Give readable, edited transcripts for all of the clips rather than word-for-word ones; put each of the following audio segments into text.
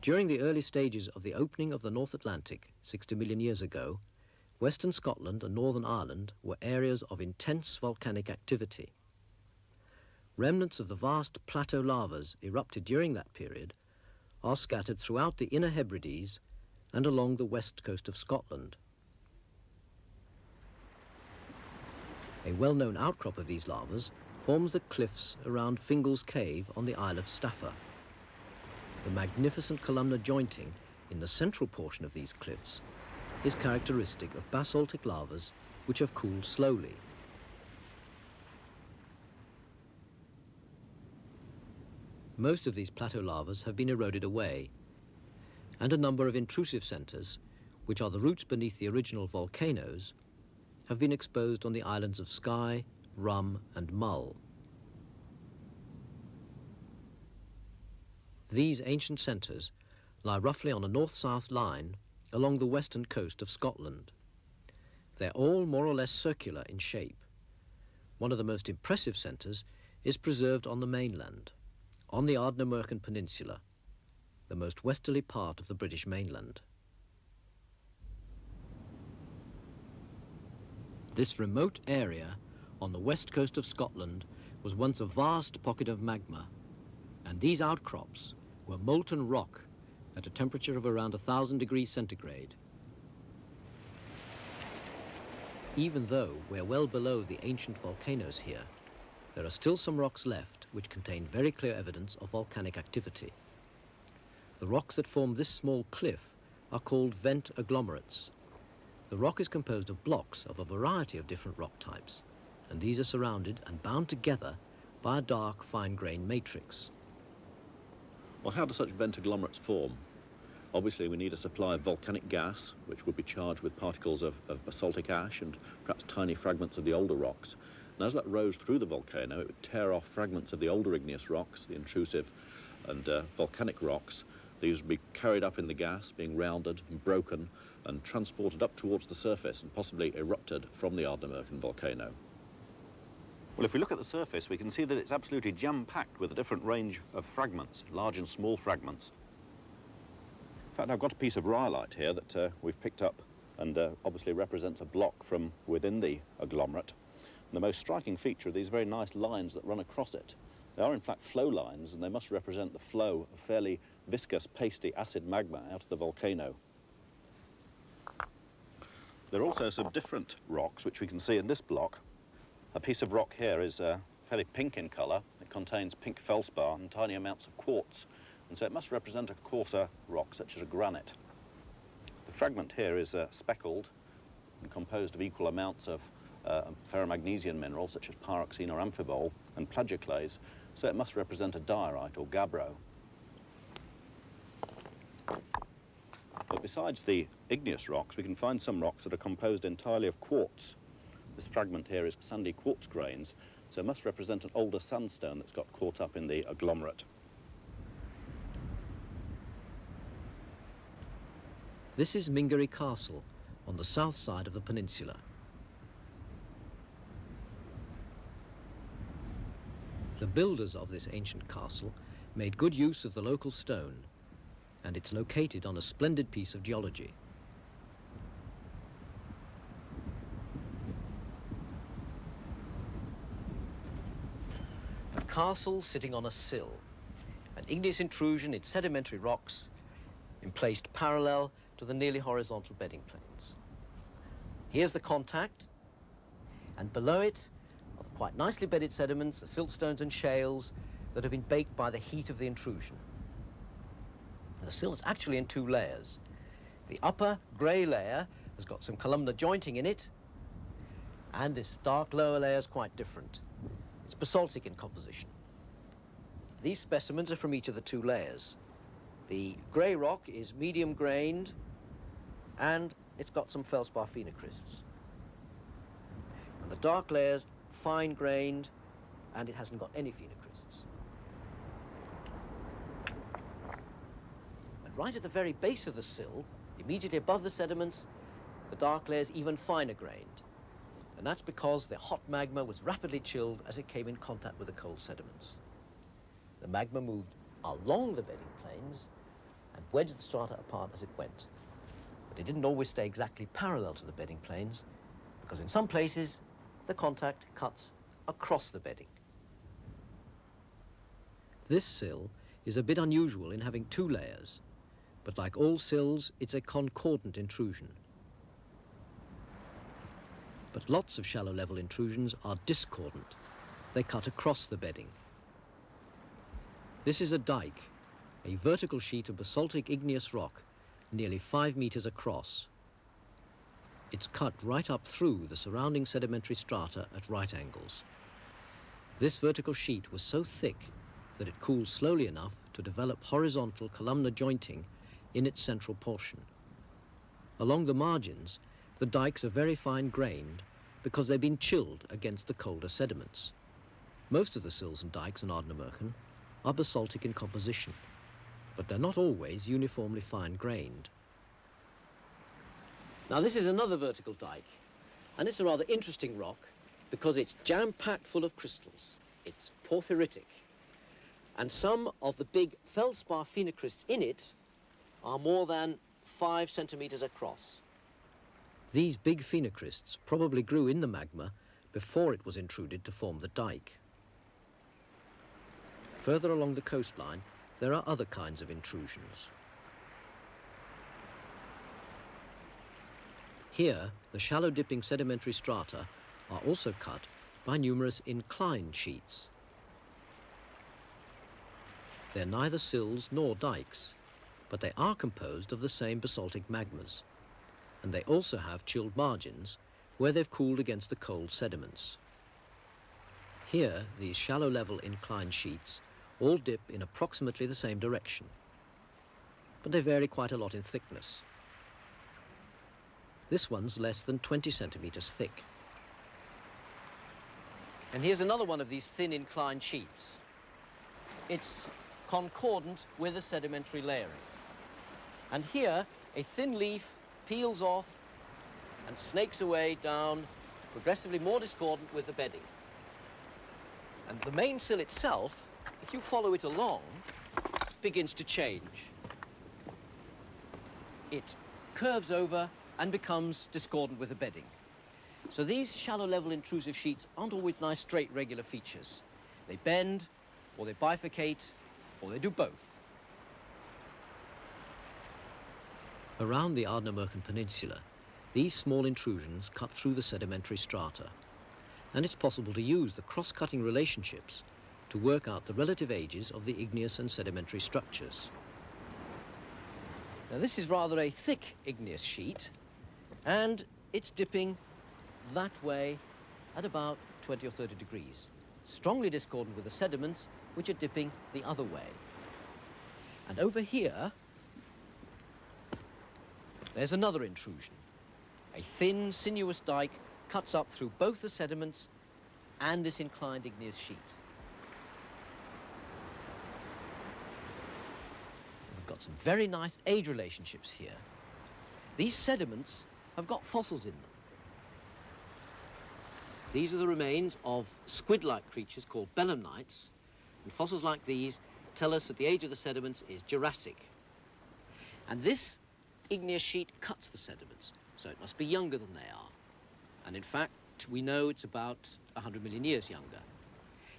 During the early stages of the opening of the North Atlantic 60 million years ago, Western Scotland and Northern Ireland were areas of intense volcanic activity. Remnants of the vast plateau lavas erupted during that period are scattered throughout the Inner Hebrides and along the west coast of Scotland. A well-known outcrop of these lavas forms the cliffs around Fingal's Cave on the Isle of Staffa. The magnificent columnar jointing in the central portion of these cliffs is characteristic of basaltic lavas which have cooled slowly. Most of these plateau lavas have been eroded away, and a number of intrusive centres, which are the roots beneath the original volcanoes, have been exposed on the islands of Skye, Rum and Mull. These ancient centres lie roughly on a north-south line along the western coast of Scotland. They're all more or less circular in shape. One of the most impressive centres is preserved on the mainland, on the Ardnamurchan Peninsula, the most westerly part of the British mainland. This remote area on the west coast of Scotland was once a vast pocket of magma, and these outcrops were molten rock at a temperature of around 1,000 degrees centigrade. Even though we're well below the ancient volcanoes here, there are still some rocks left which contain very clear evidence of volcanic activity. The rocks that form this small cliff are called vent agglomerates. The rock is composed of blocks of a variety of different rock types, and these are surrounded and bound together by a dark, fine-grained matrix. Well, how do such vent agglomerates form? Obviously, we need a supply of volcanic gas, which would be charged with particles of basaltic ash and perhaps tiny fragments of the older rocks. And as that rose through the volcano, it would tear off fragments of the older igneous rocks, the intrusive and volcanic rocks. These would be carried up in the gas, being rounded and broken and transported up towards the surface and possibly erupted from the Ardnamurchan volcano. Well, if we look at the surface, we can see that it's absolutely jam-packed with a different range of fragments, large and small fragments. In fact, I've got a piece of rhyolite here that we've picked up and obviously represents a block from within the agglomerate. And the most striking feature are these very nice lines that run across it. They are in fact flow lines, and they must represent the flow of fairly viscous, pasty, acid magma out of the volcano. There are also some different rocks, which we can see in this block. A piece of rock here is fairly pink in colour. It contains pink feldspar and tiny amounts of quartz, and so it must represent a coarser rock, such as a granite. The fragment here is speckled and composed of equal amounts of ferromagnesian minerals, such as pyroxene or amphibole, and plagioclase, so it must represent a diorite or gabbro. But besides the igneous rocks, we can find some rocks that are composed entirely of quartz. This fragment here is sandy quartz grains, so it must represent an older sandstone that's got caught up in the agglomerate. This is Mingery Castle on the south side of the peninsula. The builders of this ancient castle made good use of the local stone, and it's located on a splendid piece of geology. A castle sitting on a sill, an igneous intrusion in sedimentary rocks emplaced parallel to the nearly horizontal bedding planes. Here's the contact, and below it are the quite nicely bedded sediments, the siltstones and shales that have been baked by the heat of the intrusion. And the sill is actually in two layers. The upper grey layer has got some columnar jointing in it, and this dark lower layer is quite different. It's basaltic in composition. These specimens are from each of the two layers. The grey rock is medium-grained, and it's got some feldspar phenocrysts. And the dark layer's fine-grained, and it hasn't got any phenocrysts. And right at the very base of the sill, immediately above the sediments, the dark layer's even finer-grained. And that's because the hot magma was rapidly chilled as it came in contact with the cold sediments. The magma moved along the bedding planes and wedged the strata apart as it went. But it didn't always stay exactly parallel to the bedding planes, because in some places, the contact cuts across the bedding. This sill is a bit unusual in having two layers, but like all sills, it's a concordant intrusion. But lots of shallow level intrusions are discordant. They cut across the bedding. This is a dike, a vertical sheet of basaltic igneous rock nearly 5 meters across. It's cut right up through the surrounding sedimentary strata at right angles. This vertical sheet was so thick that it cooled slowly enough to develop horizontal columnar jointing in its central portion. Along the margins, the dikes are very fine-grained because they've been chilled against the colder sediments. Most of the sills and dikes in Ardnamurchan are basaltic in composition, but they're not always uniformly fine-grained. Now this is another vertical dike, and it's a rather interesting rock because it's jam-packed full of crystals. It's porphyritic, and some of the big feldspar phenocrysts in it are more than 5 centimeters across. These big phenocrysts probably grew in the magma before it was intruded to form the dike. Further along the coastline, there are other kinds of intrusions. Here, the shallow dipping sedimentary strata are also cut by numerous inclined sheets. They're neither sills nor dikes, but they are composed of the same basaltic magmas, and they also have chilled margins where they've cooled against the cold sediments. Here, these shallow level inclined sheets all dip in approximately the same direction, but they vary quite a lot in thickness. This one's less than 20 centimeters thick. And here's another one of these thin inclined sheets. It's concordant with the sedimentary layering. And here, a thin leaf peels off and snakes away down, progressively more discordant with the bedding. And the main sill itself, if you follow it along, begins to change. It curves over and becomes discordant with the bedding. So these shallow level intrusive sheets aren't always nice straight regular features. They bend, or they bifurcate, or they do both. Around the Ardnamurchan Peninsula, these small intrusions cut through the sedimentary strata, and it's possible to use the cross-cutting relationships to work out the relative ages of the igneous and sedimentary structures. Now this is rather a thick igneous sheet, and it's dipping that way at about 20 or 30 degrees, strongly discordant with the sediments, which are dipping the other way. And over here, there's another intrusion. A thin, sinuous dike cuts up through both the sediments and this inclined igneous sheet. We've got some very nice age relationships here. These sediments have got fossils in them. These are the remains of squid-like creatures called belemnites, and fossils like these tell us that the age of the sediments is Jurassic. And this igneous sheet cuts the sediments, so it must be younger than they are. And in fact, we know it's about 100 million years younger.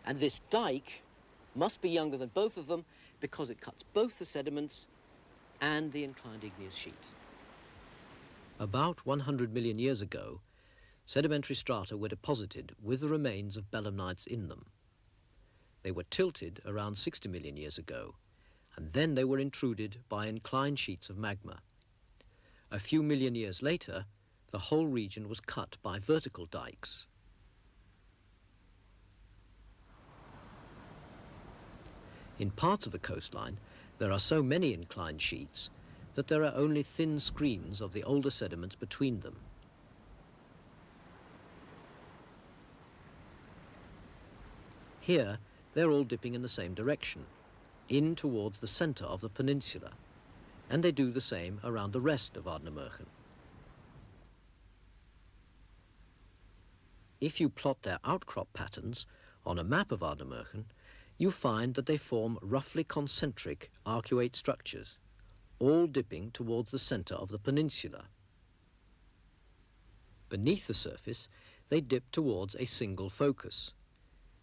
And this dike must be younger than both of them because it cuts both the sediments and the inclined igneous sheet. About 100 million years ago, sedimentary strata were deposited with the remains of belemnites in them. They were tilted around 60 million years ago, and then they were intruded by inclined sheets of magma. A few million years later, the whole region was cut by vertical dikes. In parts of the coastline, there are so many inclined sheets that there are only thin screens of the older sediments between them. Here, they're all dipping in the same direction, in towards the centre of the peninsula, and they do the same around the rest of Ardnamurchan. If you plot their outcrop patterns on a map of Ardnamurchan, you find that they form roughly concentric arcuate structures, all dipping towards the center of the peninsula. Beneath the surface, they dip towards a single focus.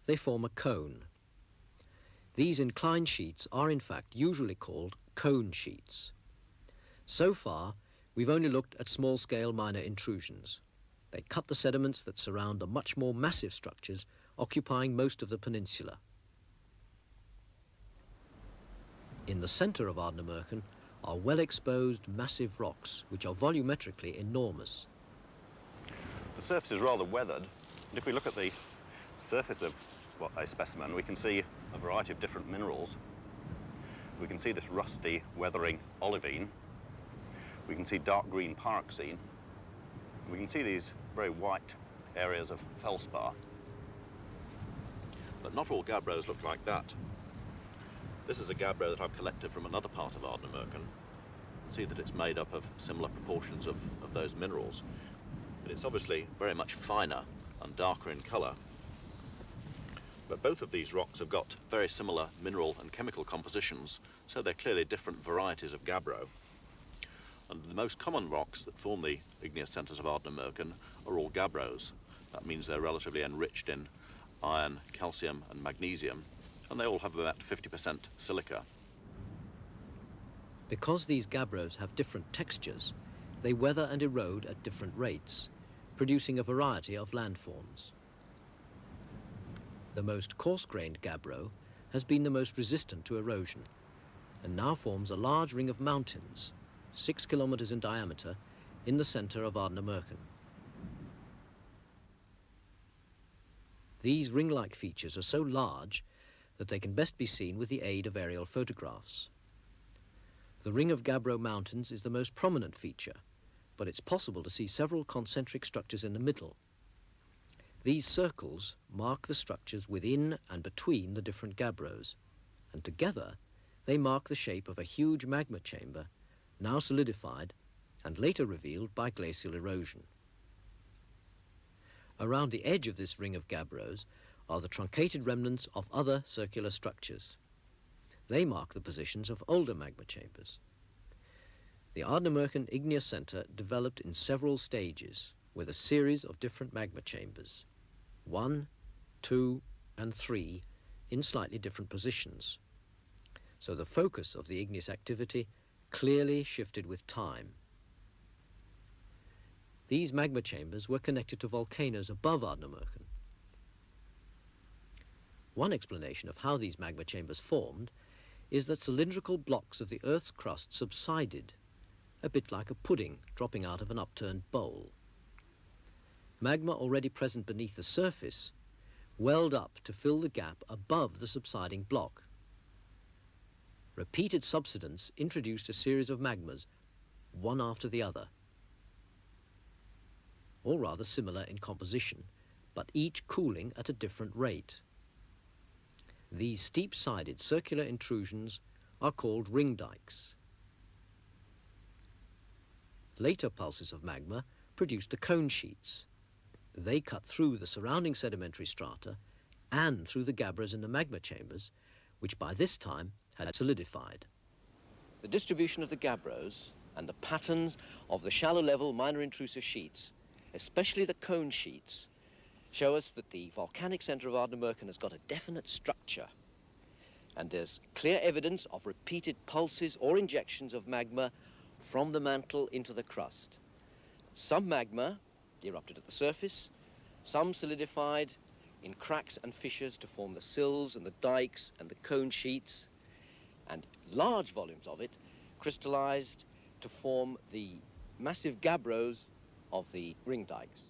They form a cone. These inclined sheets are in fact usually called cone sheets. So far, we've only looked at small-scale minor intrusions. They cut the sediments that surround the much more massive structures occupying most of the peninsula. In the center of Ardnamurchan are well-exposed massive rocks, which are volumetrically enormous. The surface is rather weathered, and if we look at the surface of a specimen, we can see a variety of different minerals. We can see this rusty, weathering olivine. We can see dark green pyroxene. We can see these very white areas of feldspar. But not all gabbros look like that. This is a gabbro that I've collected from another part of Ardnamurchan. See that it's made up of similar proportions of those minerals. But it's obviously very much finer and darker in colour. But both of these rocks have got very similar mineral and chemical compositions, so they're clearly different varieties of gabbro. And the most common rocks that form the igneous centres of Ardnamurchan are all gabbros. That means they're relatively enriched in iron, calcium and magnesium, and they all have about 50% silica. Because these gabbros have different textures, they weather and erode at different rates, producing a variety of landforms. The most coarse-grained gabbro has been the most resistant to erosion and now forms a large ring of mountains, 6 kilometers in diameter, in the center of Ardnamurchan. These ring-like features are so large that they can best be seen with the aid of aerial photographs. The ring of gabbro mountains is the most prominent feature, but it's possible to see several concentric structures in the middle. These circles mark the structures within and between the different gabbros, and together they mark the shape of a huge magma chamber, now solidified and later revealed by glacial erosion. Around the edge of this ring of gabbros are the truncated remnants of other circular structures. They mark the positions of older magma chambers. The Ardnamurchan Igneous Centre developed in several stages with a series of different magma chambers, 1, 2 and 3 in slightly different positions. So the focus of the igneous activity clearly shifted with time. These magma chambers were connected to volcanoes above Ardnamurchan. One explanation of how these magma chambers formed is that cylindrical blocks of the Earth's crust subsided, a bit like a pudding dropping out of an upturned bowl. Magma already present beneath the surface welled up to fill the gap above the subsiding block. Repeated subsidence introduced a series of magmas, one after the other, all rather similar in composition, but each cooling at a different rate. These steep-sided circular intrusions are called ring dikes. Later pulses of magma produced the cone sheets. They cut through the surrounding sedimentary strata and through the gabbros in the magma chambers, which by this time had solidified. The distribution of the gabbros and the patterns of the shallow-level minor intrusive sheets, especially the cone sheets, show us that the volcanic centre of Ardnamurchan has got a definite structure, and there's clear evidence of repeated pulses or injections of magma from the mantle into the crust. Some magma erupted at the surface, some solidified in cracks and fissures to form the sills and the dikes and the cone sheets, and large volumes of it crystallized to form the massive gabbros of the ring dikes.